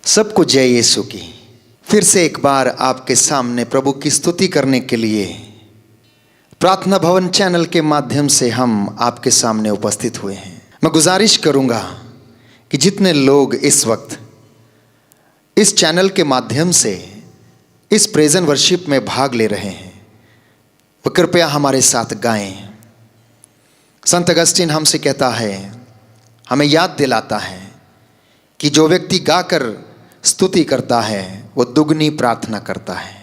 सबको जय यीशु की। फिर से एक बार आपके सामने प्रभु की स्तुति करने के लिए प्रार्थना भवन चैनल के माध्यम से हम आपके सामने उपस्थित हुए हैं। मैं गुजारिश करूंगा कि जितने लोग इस वक्त इस चैनल के माध्यम से इस प्रेजेंट वर्शिप में भाग ले रहे हैं वो कृपया हमारे साथ गाएं। संत अगस्तीन हमसे कहता है, हमें याद दिलाता है कि जो व्यक्ति गाकर स्तुति करता है वो दुगनी प्रार्थना करता है।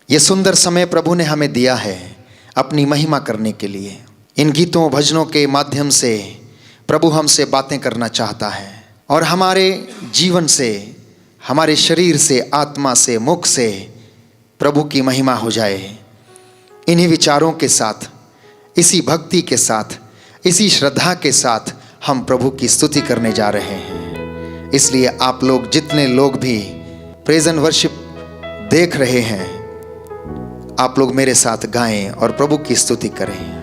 ये सुंदर समय प्रभु ने हमें दिया है अपनी महिमा करने के लिए। इन गीतों भजनों के माध्यम से प्रभु हमसे बातें करना चाहता है और हमारे जीवन से, हमारे शरीर से, आत्मा से, मुख से प्रभु की महिमा हो जाए। इन्हीं विचारों के साथ, इसी भक्ति के साथ, इसी श्रद्धा के साथ हम प्रभु की स्तुति करने जा रहे हैं। इसलिए आप लोग जितने लोग भी प्रेजेंट वर्शिप देख रहे हैं, आप लोग मेरे साथ गाएं और प्रभु की स्तुति करें।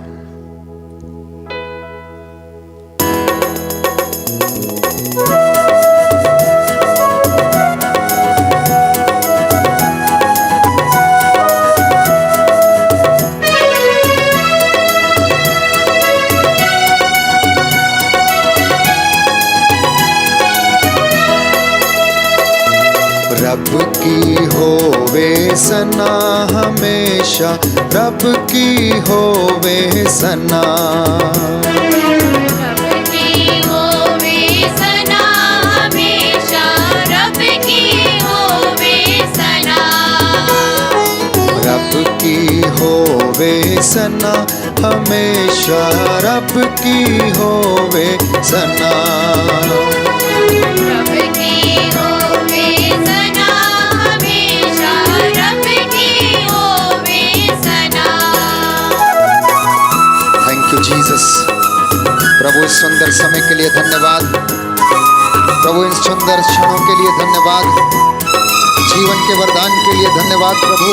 रब की होवे सना हमेशा, रब की होवे सना, रब की होवे सना हमेशा, रब की होवे सना, रब की होवे सना हमेशा, रब की होवे सना, रब की होवे सना हमेशा, रब की होवे सना। Thank you Jesus. प्रभु इस सुंदर समय के लिए धन्यवाद, प्रभु इन सुंदर क्षणों के लिए धन्यवाद, जीवन के वरदान के लिए धन्यवाद प्रभु।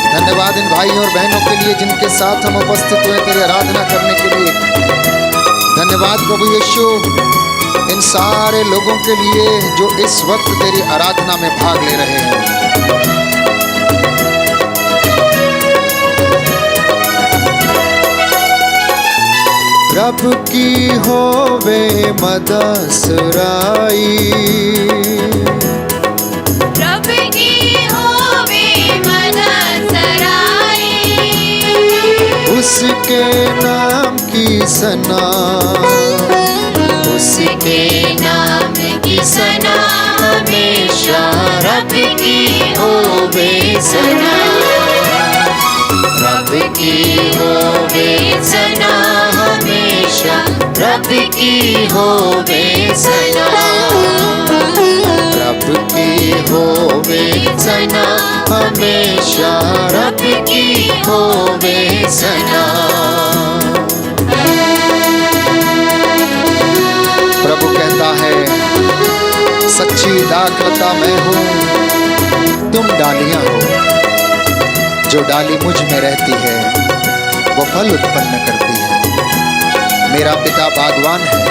धन्यवाद इन भाइयों और बहनों के लिए जिनके साथ हम उपस्थित हुए तेरी आराधना करने के लिए। धन्यवाद प्रभु यीशु इन सारे लोगों के लिए जो इस वक्त तेरी आराधना में भाग ले रहे हैं। रब की होवे मदसराई, रब की होवे मदसराई, उसके नाम की सना, उसके नाम की सना हमेशा, रब की होवे सना, रब की होवे सना हमेशा, रब की होवे सना, रब की होवे सना हमेशा, रब की होवे सना। प्रभु कहता है, सच्ची दाखलता मैं हूँ, तुम डालियाँ हो। जो डाली मुझ में रहती है वो फल उत्पन्न करती है। मेरा पिता बागवान है।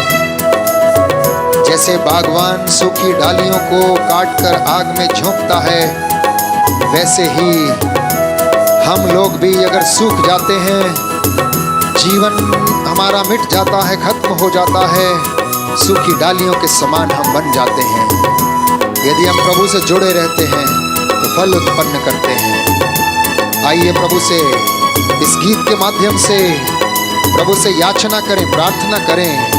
जैसे बागवान सूखी डालियों को काटकर आग में झोंकता है, वैसे ही हम लोग भी अगर सूख जाते हैं, जीवन हमारा मिट जाता है, खत्म हो जाता है, सूखी डालियों के समान हम बन जाते हैं। यदि हम प्रभु से जुड़े रहते हैं तो फल उत्पन्न करते हैं। आइए प्रभु से इस गीत के माध्यम से प्रभु से याचना करें, प्रार्थना करें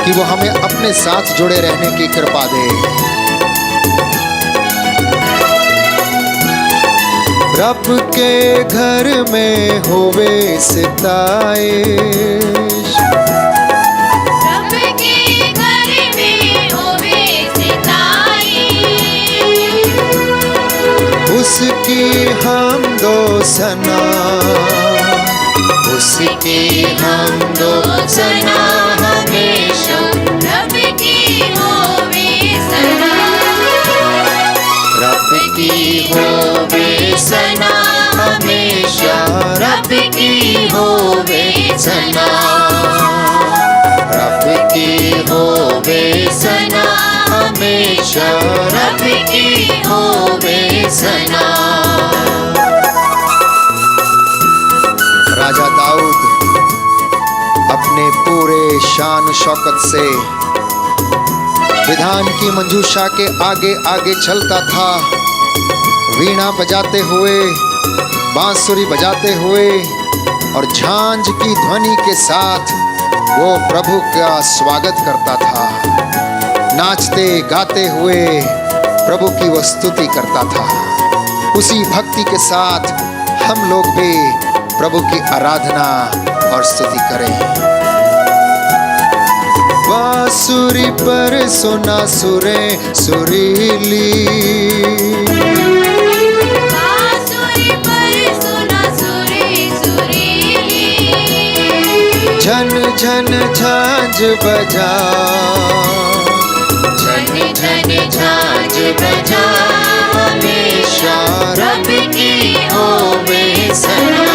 कि वो हमें अपने साथ जुड़े रहने की कृपा दे। रब के घर में होवे सिताए, रब के घर में होवे सिताई, उसकी हमदो सना, उसकी हमदो सना हमेशा, रब की होवे सना, रब की होवे सना हमेशा, रब की होवे सना, रब की होवे सना हमेशा रब की होवे सना। राजा दाऊद अपने पूरे शान शौकत से विधान की मंजूषा के आगे आगे चलता था, वीणा बजाते हुए, बांसुरी बजाते हुए और झांझ की ध्वनि के साथ वो प्रभु का स्वागत करता था। नाचते गाते हुए प्रभु की वो स्तुति करता था। उसी भक्ति के साथ हम लोग भी प्रभु की आराधना और स्तुति करें। बांसुरी पर सुना सुरें सुरीली, झन झन झांझ बजा, झन झन झांझ बजा, हमेशा रब की होवे सना।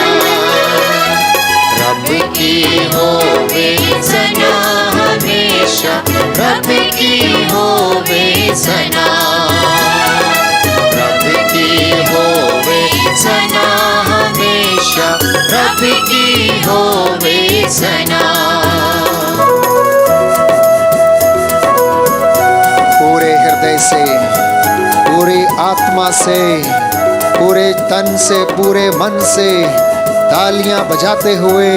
रब की होवे सना, हमेशा रब की होवे सना। रब की होवे सना, हमेशा रब की होवे सना। पूरे हृदय से, पूरी आत्मा से, पूरे तन से, पूरे मन से तालियां बजाते हुए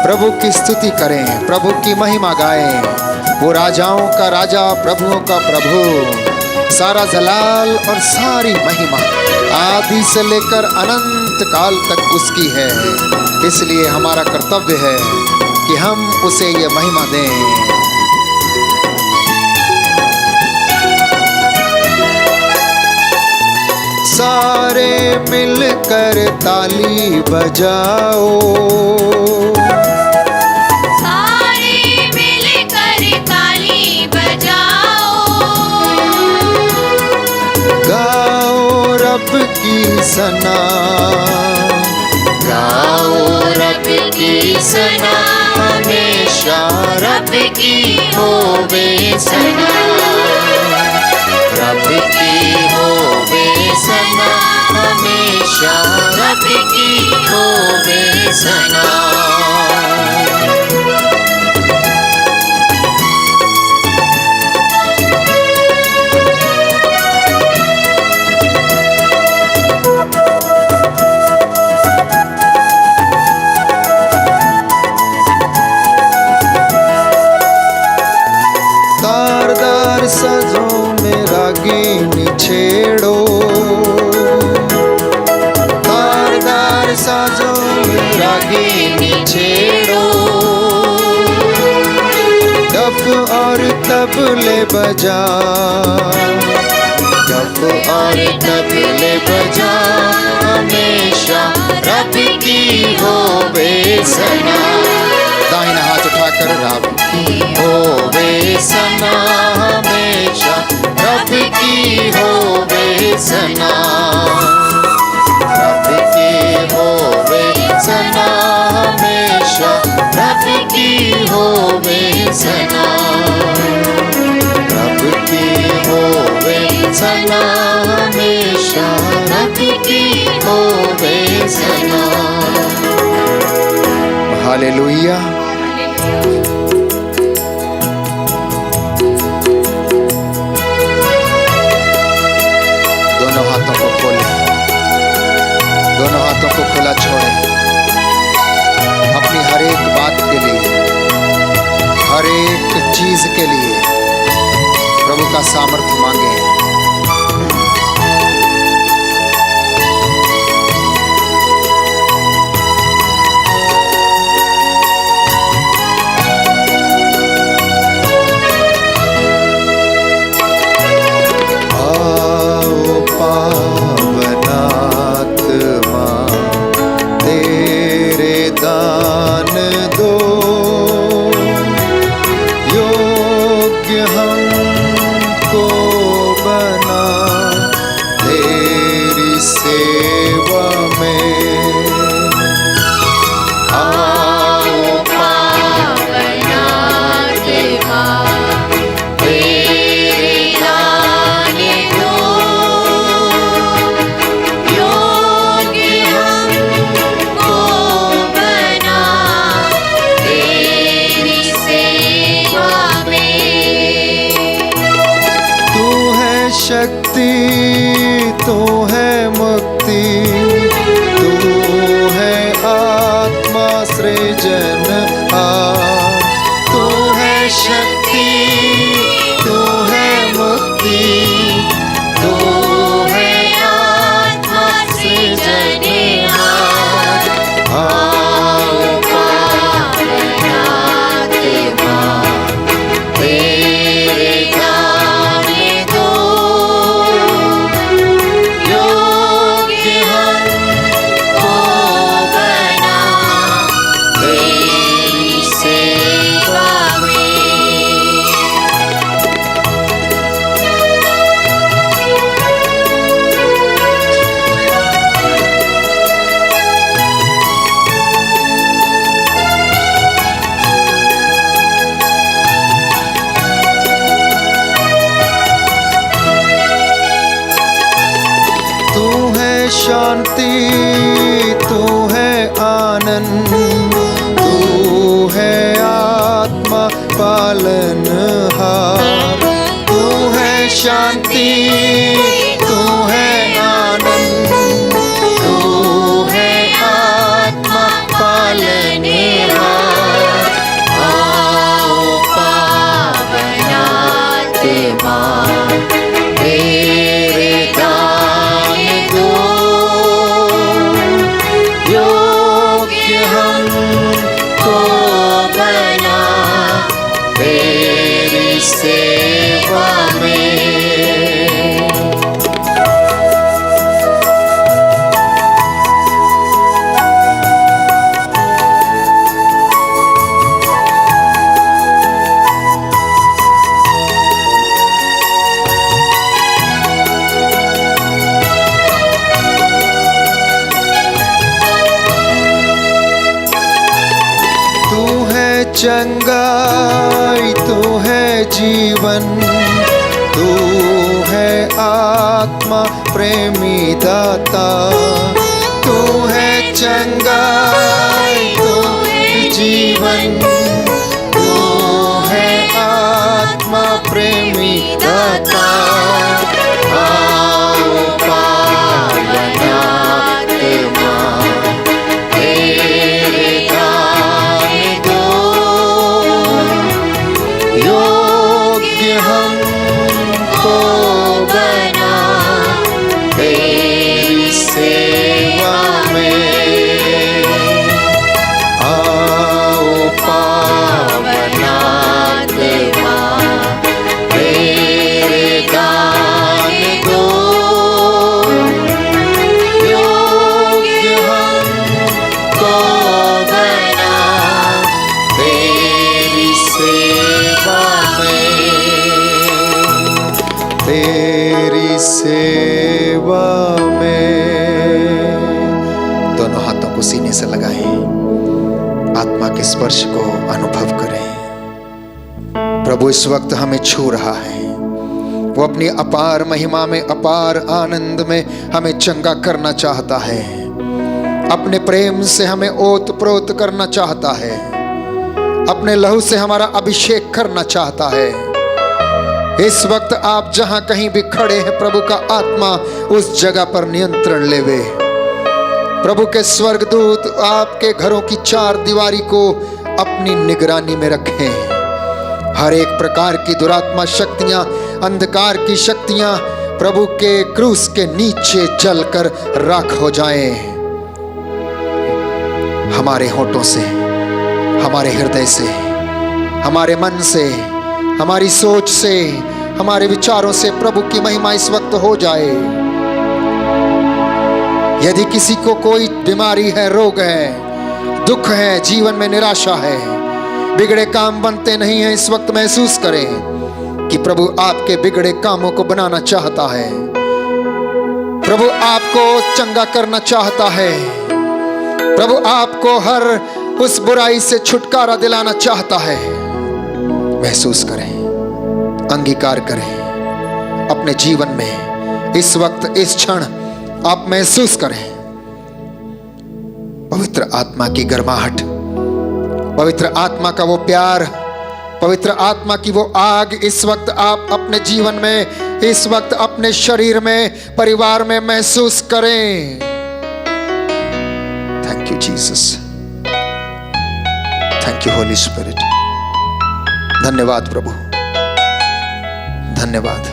प्रभु की स्तुति करें, प्रभु की महिमा गाएं। वो राजाओं का राजा, प्रभुओं का प्रभु, सारा जलाल और सारी महिमा आदि से लेकर अनंत काल तक उसकी है। इसलिए हमारा कर्तव्य है कि हम उसे ये महिमा दें। सारे मिलकर ताली बजाओ, सारे मिलकर ताली बजाओ, गाओ रब की सना, गाओ रब की सना, हमेशा रब की होवे सना। रब की होवे सना, हमेशा रब की होवे सना। तारदार सजों में रागीनी छेड़ो, तारदार साजों में रागीनी छेड़ो, डफ और तबले बजा, डफ और तबले बजा, हमेशा रब की होवे सना। दाहिना हाथ उठाकर रब की होवे सना, हमेशा रब की होवे सना। रब की होवे सना, हमेशा रब की होवे सना। रब की होवे सना, हमेशा रब की होवे सना। हालेलुया। दोनों हाथों को खोलें, दोनों हाथों को खुला छोड़ें। अपनी हर एक बात के लिए, हर एक चीज के लिए प्रभु का सामर्थ्य मांगे। हमको शांति, तू है मुक्ति, तू है आत्मा सृजनहार। तू है शक्ति, तू है मुक्ति, तू है आत्मा सृजनहार। आओ पावन आत्मा, तेरे गाने दो, योग्य हमको बना तेरी सेवा में। तू है शांति, तू है आनंद, तू है आत्मा पालनहार। तू है शांति, तू है आनंद, तू है आत्मा पालनहार। आओ पावन आत्मा, तेरे दान दो, योग्य हमको बना तेरी सेवा में। तू है चंगाई, तू है जीवन, तू है आत्मा प्रेमी दाता। तू है चंगाई, तू है जीवन, तू है आत्मा प्रेमी दाता। आओ पावन आत्मा, तेरे दान दो, योग्य हमको बना तेरी सेवा में। आओ पावन आत्मा, तेरे दान दो, योग्य हमको बना तेरी सेवा में, तेरी सेवा में। दोनों हाथों को सीने से लगाएं, आत्मा के स्पर्श को अनुभव करें। प्रभु इस वक्त हमें छू रहा है। वो अपनी अपार महिमा में, अपार आनंद में हमें चंगा करना चाहता है। अपने प्रेम से हमें ओत प्रोत करना चाहता है। अपने लहू से हमारा अभिषेक करना चाहता है। इस वक्त आप जहां कहीं भी खड़े हैं, प्रभु का आत्मा उस जगह पर नियंत्रण लेवे। प्रभु के स्वर्गदूत आपके घरों की चार दीवारी को अपनी निगरानी में रखें। हर एक प्रकार की दुरात्मा शक्तियां, अंधकार की शक्तियां प्रभु के क्रूस के नीचे जलकर राख हो जाएं। हमारे होठों से, हमारे हृदय से, हमारे मन से, हमारी सोच से, हमारे विचारों से प्रभु की महिमा इस वक्त हो जाए। यदि किसी को कोई बीमारी है, रोग है, दुख है, जीवन में निराशा है, बिगड़े काम बनते नहीं हैं, इस वक्त महसूस करें कि प्रभु आपके बिगड़े कामों को बनाना चाहता है। प्रभु आपको चंगा करना चाहता है। प्रभु आपको हर उस बुराई से छुटकारा दिलाना चाहता है। महसूस करें, अंगीकार करें अपने जीवन में। इस वक्त, इस क्षण आप महसूस करें पवित्र आत्मा की गर्माहट, पवित्र आत्मा का वो प्यार, पवित्र आत्मा की वो आग इस वक्त आप अपने जीवन में इस वक्त अपने शरीर में, परिवार में महसूस करें। Thank you Jesus, thank you Holi spirit. धन्यवाद प्रभु, धन्यवाद।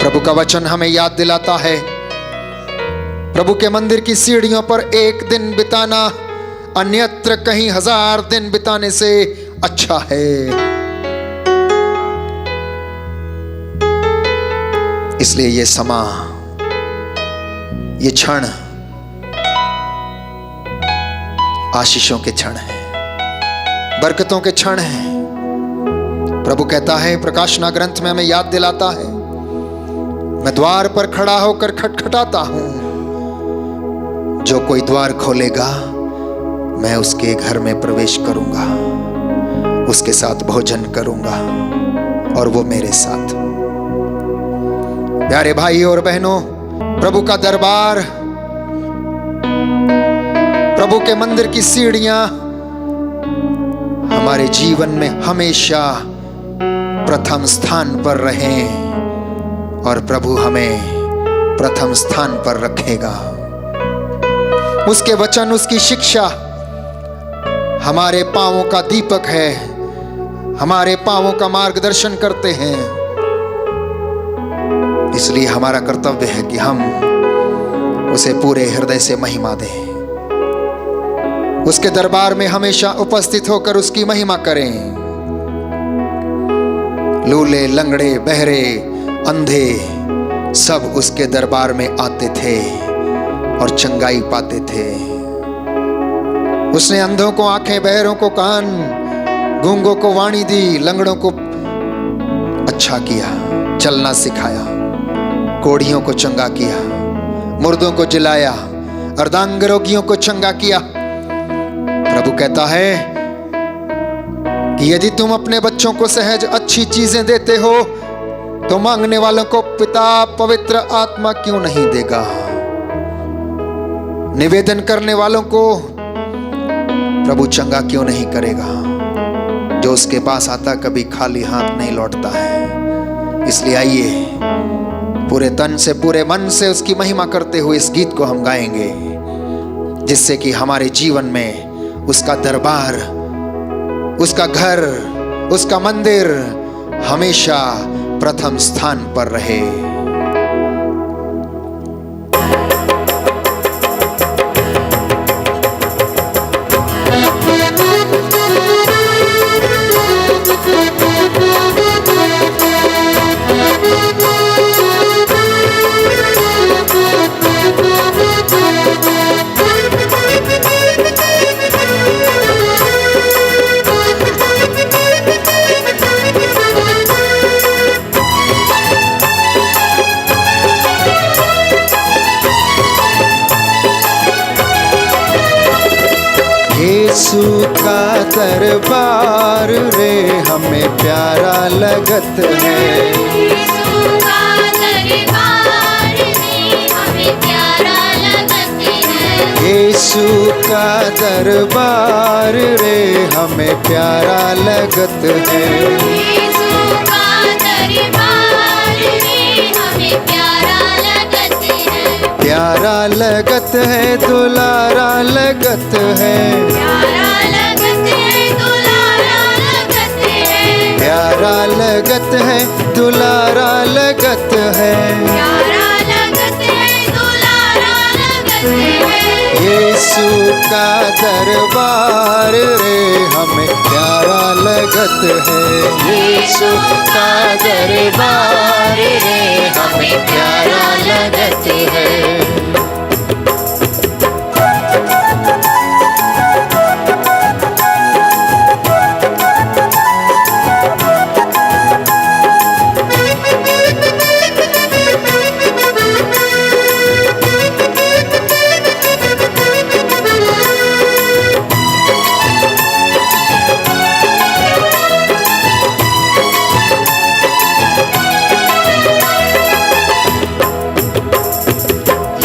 प्रभु का वचन हमें याद दिलाता है, प्रभु के मंदिर की सीढ़ियों पर एक दिन बिताना अन्यत्र कहीं 1000 दिन बिताने से अच्छा है। इसलिए ये समा, ये क्षण आशीषों के क्षण हैं, बरकतों के क्षण हैं। प्रभु कहता है, प्रकाशना ग्रंथ में हमें याद दिलाता है, मैं द्वार पर खड़ा होकर खटखटाता हूं, जो कोई द्वार खोलेगा मैं उसके घर में प्रवेश करूंगा, उसके साथ भोजन करूंगा और वो मेरे साथ। प्यारे भाई और बहनों, प्रभु का दरबार, प्रभु के मंदिर की सीढ़ियां हमारे जीवन में हमेशा प्रथम स्थान पर रहें और प्रभु हमें प्रथम स्थान पर रखेगा। उसके वचन, उसकी शिक्षा हमारे पांवों का दीपक है, हमारे पांवों का मार्गदर्शन करते हैं। इसलिए हमारा कर्तव्य है कि हम उसे पूरे हृदय से महिमा दें, उसके दरबार में हमेशा उपस्थित होकर उसकी महिमा करें। लूले, लंगड़े, बहरे, अंधे सब उसके दरबार में आते थे और चंगाई पाते थे। उसने अंधों को आंखें, बहरों को कान, गूंगों को वाणी दी, लंगड़ों को अच्छा किया, चलना सिखाया, कोढ़ियों को चंगा किया, मुर्दों को जिलाया, अर्धांग रोगियों को चंगा किया। प्रभु कहता है कि यदि तुम अपने बच्चों को सहज अच्छी चीजें देते हो तो मांगने वालों को पिता पवित्र आत्मा क्यों नहीं देगा। निवेदन करने वालों को प्रभु चंगा क्यों नहीं करेगा। जो उसके पास आता कभी खाली हाथ नहीं लौटता है। इसलिए आइए पूरे तन से, पूरे मन से उसकी महिमा करते हुए इस गीत को हम गाएंगे, जिससे कि हमारे जीवन में उसका दरबार, उसका घर, उसका मंदिर हमेशा प्रथम स्थान पर रहे। यीशु का दरबार रे हमें प्यारा लगत है। यीशु का दरबार रे हमें प्यारा लगत है। यीशु का दरबार रे हमें प्यारा लगत है। यीशु का दरबार रे हमें प्यारा लगत है। प्यारा लगत है, दुलारा लगत है। प्यारा लगत है, दुलारा लगत है। प्यारा लगत है, दुलारा लगत है। प्यारा लगत है, दुलारा लगत है। यीशु का दरबार रे हमें प्यारा लगत है। यीशु का दरबार रे हमें प्यारा लगत है।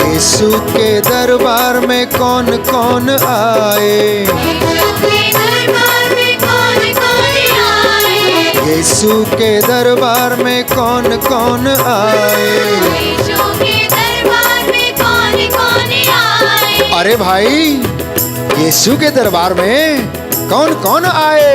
यीशु के दरबार में कौन कौन आए। यीशु के दरबार में कौन कौन आए। यीशु यीशु के दरबार में कौन कौन आए। यीशु के दरबार में कौन कौन आए। अरे भाई, यीशु के दरबार में कौन कौन आए।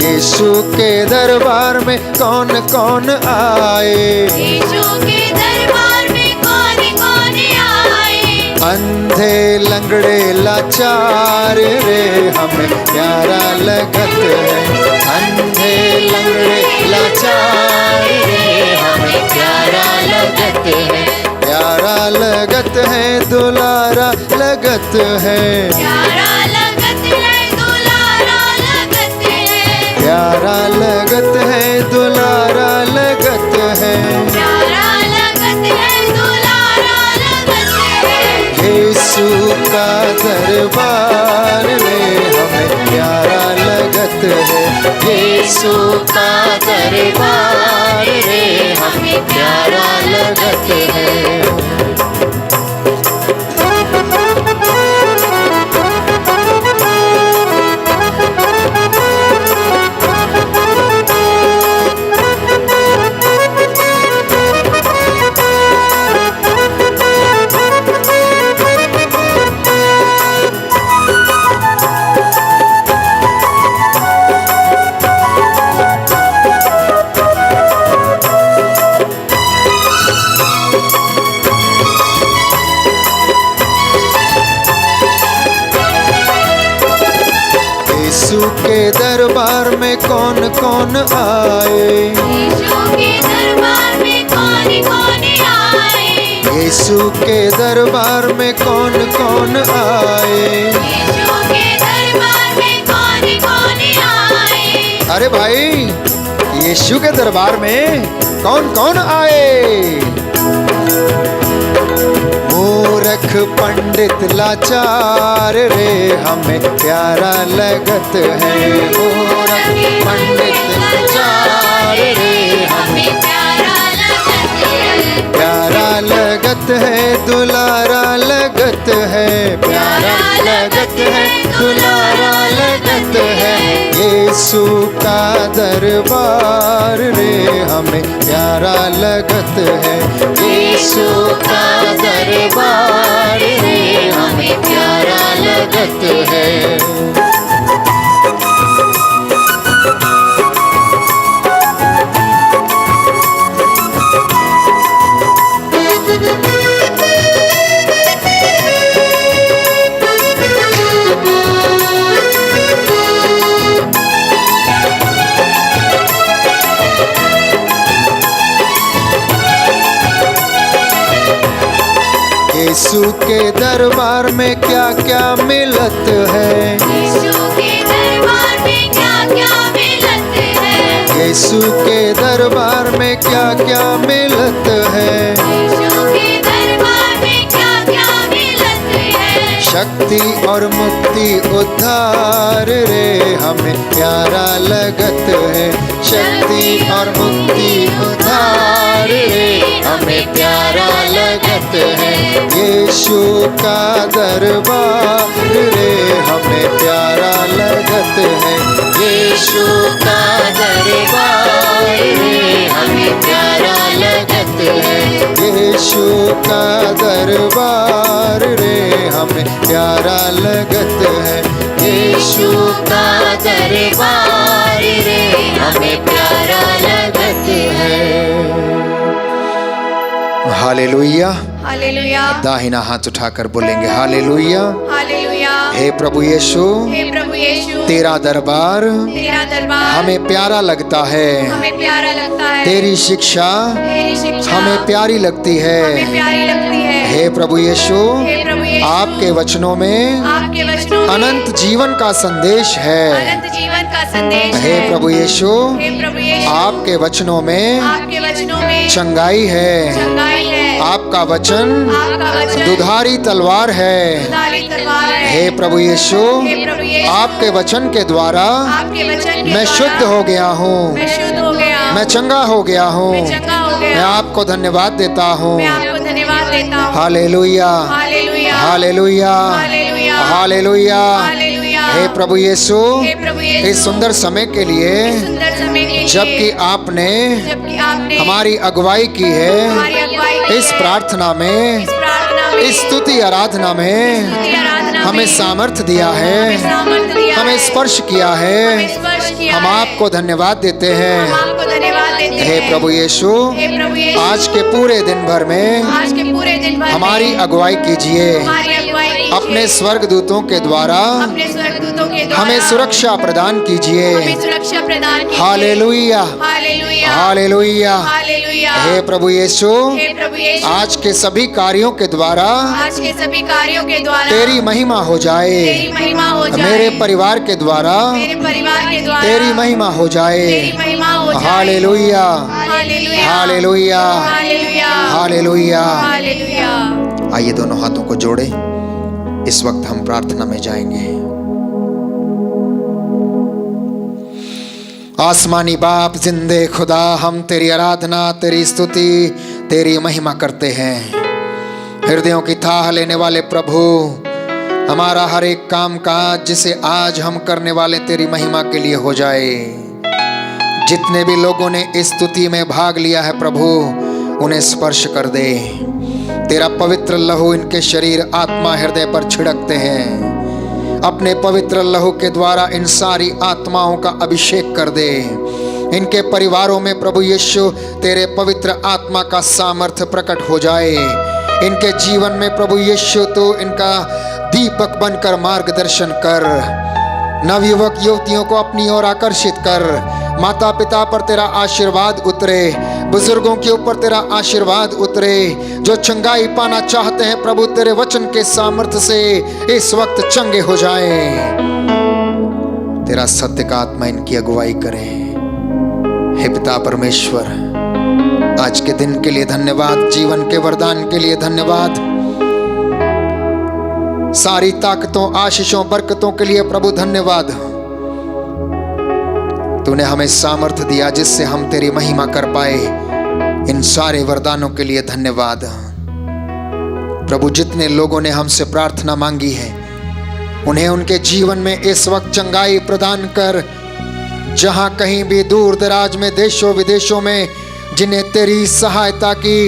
यीशु के दरबार में कौन कौन आए। यीशु के दरबार में कौन कौन आए। अंधे लंगड़े लाचार रे हमें प्यारा लगत है। अंधे लंगड़े लाचार रे हमें प्यारा लगत है। प्यारा लगत है, दुलारा लगत है। प्यारा लगत है, दुलारा लगत है। प्यारा लगत है, दुलारा लगत है। प्यारा लगत है, दुलारा लगत है। यीशु का दरबार में हमें प्यारा लगत है। यीशु का दरबार में हमें प्यारा लगत है। यीशु के दरबार में कौन कौन आए। यीशु के दरबार में कौन कौन आए। यीशु के दरबार में कौन कौन आए। यीशु के दरबार में कौन कौन आए। अरे भाई, यीशु के दरबार में कौन कौन आए। मूर्ख पंडित लाचार रे हमें प्यारा लगत है। मूर्ख पंडित लाचार रे हमें प्यारा लगत है। प्यारा लगत है, दुलारा लगत है। प्यारा लगत है, दुलारा लगत है। यीशु का दरबार रे हमें प्यारा लगत है। यीशु का दरबार रे हमें प्यारा लगत है। यीशु के दरबार में क्या क्या मिलत है। यीशु के दरबार में क्या क्या मिलत है। यीशु के दरबार में क्या क्या मिलत है। यीशु के दरबार में क्या क्या मिलत है। शक्ति और मुक्ति उद्धार रे हमें प्यारा लगत है। शक्ति और मुक्ति उद्धार रे हमें प्यारा लगत है। यीशु का दरबार रे हमें प्यारा लगत है। यीशु का दरबार रे हमें प्यारा लगत है। यीशु का दरबार रे हमें प्यारा लगत है। यीशु का दरबार रे हमें प्यारा लगत है। हालेलुया। हालेलुया। दाहिना हाथ उठाकर बोलेंगे हालेलुया। हालेलुया। हे प्रभु यीशु, हे प्रभु यीशु, तेरा दरबार तेरा दरबार हमें प्यारा लगता है। हमें प्यारा लगता है। तेरी शिक्षा तेरी शिक्षा हमें प्यारी लगती है। हमें प्यारी लगती है। हे प्रभु यीशु, हे प्रभु यीशु, आपके वचनों में आपके वचनों में अनंत जीवन का संदेश है। अनंत जीवन का संदेश हे है। प्रभु यीशु, हे प्रभु यीशु, आपके वचनों में आपके वचनों में चंगाई है। चंगाई है। आपका वचन आपका वचन दुधारी तलवार है। दुधारी तलवार है। हे प्रभु यीशु, हे प्रभु यीशु, आपके वचन के द्वारा आपके वचन के मैं द्वारा शुद्ध हो गया हूँ। मैं शुद्ध हो गया। मैं चंगा हो गया हूँ। मैं चंगा हो मैं गया। आपको धन्यवाद देता हूँ। मैं आपको धन्यवाद देता हूँ। Hallelujah, hallelujah. Hallelujah, hallelujah. Hallelujah. Hallelujah. हे प्रभु यीशु, हे प्रभु यीशु, इस सुंदर समय के लिए, सुंदर समय के लिए, जबकि आपने आपने हमारी अगुवाई की है, हमारी अगुवाई की इस है, प्रार्थना में, इस प्रार्थना में, इस स्तुति आराधना में स्तुति आराधना हमें में सामर्थ्य दिया है, सामर्थ्य दिया हमें है, स्पर्श किया हमें है। स्पर्श किया हम है। आपको धन्यवाद देते हम हैं। आपको धन्यवाद देते हे हैं। प्रभु यीशु, हे प्रभु यीशु, आज के पूरे दिन भर में आज के पूरे दिन भर हमारी में अगुवाई कीजिए। हमारी अगुवाई कीजिए। अपने स्वर्गदूतों के द्वारा अपने स्वर्गदूतों के द्वारा हमें सुरक्षा प्रदान कीजिए। हमें सुरक्षा प्रदान कीजिए। Hallelujah, hallelujah, hallelujah. हालेलुया। हे प्रभु यीशु, हे प्रभु यीशु, आज के सभी कार्यों के द्वारा आज के सभी कार्यों के द्वारा तेरी महिमा हो जाए। तेरी महिमा हो जाए। मेरे परिवार के द्वारा मेरे परिवार के द्वारा तेरी महिमा हो जाए। तेरी महिमा हो जाए। Hallelujah, hallelujah, hallelujah, hallelujah, hallelujah. Hallelujah. आइए दोनों हाथों को जोड़े, इस वक्त हम प्रार्थना में जाएंगे। आसमानी बाप, जिंदे खुदा, हम तेरी आराधना, तेरी स्तुति, तेरी महिमा करते हैं। हृदयों की थाह लेने वाले प्रभु, हमारा हर एक काम काज जिसे आज हम करने वाले तेरी महिमा के लिए हो जाए। जितने भी लोगों ने इस स्तुति में भाग लिया है प्रभु, उन्हें स्पर्श कर दे। तेरा पवित्र लहू इनके शरीर, आत्मा, हृदय पर छिड़कते हैं। अपने पवित्र लहू के द्वारा इन सारी आत्माओं का अभिषेक कर दे। इनके परिवारों में प्रभु यीशु तेरे पवित्र आत्मा का सामर्थ्य प्रकट हो जाए। इनके जीवन में प्रभु यीशु तो इनका दीपक बनकर मार्गदर्शन कर। नवयुवक युवतियों को अपनी ओर आकर्षित कर। माता पिता पर तेरा आशीर्वाद उतरे, बुजुर्गों के ऊपर तेरा आशीर्वाद उतरे। जो चंगाई पाना चाहते हैं प्रभु, तेरे वचन के सामर्थ्य से इस वक्त चंगे हो जाएं। तेरा सत्य का आत्मा इनकी अगुवाई करे। हे पिता परमेश्वर, आज के दिन के लिए धन्यवाद, जीवन के वरदान के लिए धन्यवाद, सारी ताकतों, आशीषों, बरकतों के लिए प्रभु धन्यवाद। तूने हमें सामर्थ्य दिया जिससे हम तेरी महिमा कर पाए। इन सारे वरदानों के लिए धन्यवाद प्रभु। जितने लोगों ने हमसे प्रार्थना मांगी है, उन्हें उनके जीवन में इस वक्त चंगाई प्रदान कर। जहां कहीं भी दूर दराज में, देशों विदेशों में जिन्हें तेरी सहायता की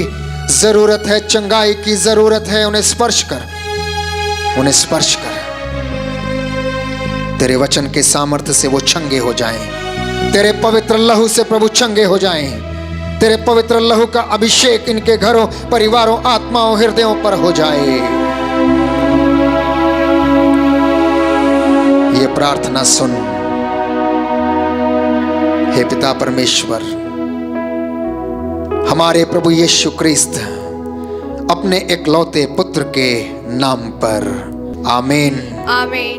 जरूरत है, चंगाई की जरूरत है, उन्हें स्पर्श कर, उन्हें स्पर्श कर। तेरे वचन के सामर्थ्य से वो चंगे हो जाएं। तेरे पवित्र लहू से प्रभु चंगे हो जाएं। तेरे पवित्र लहू का अभिषेक इनके घरों, परिवारों, आत्माओं, हृदयों पर हो जाए। ये प्रार्थना सुन हे पिता परमेश्वर, हमारे प्रभु यीशु क्रिस्त अपने इकलौते पुत्र के नाम पर। आमीन, आमीन।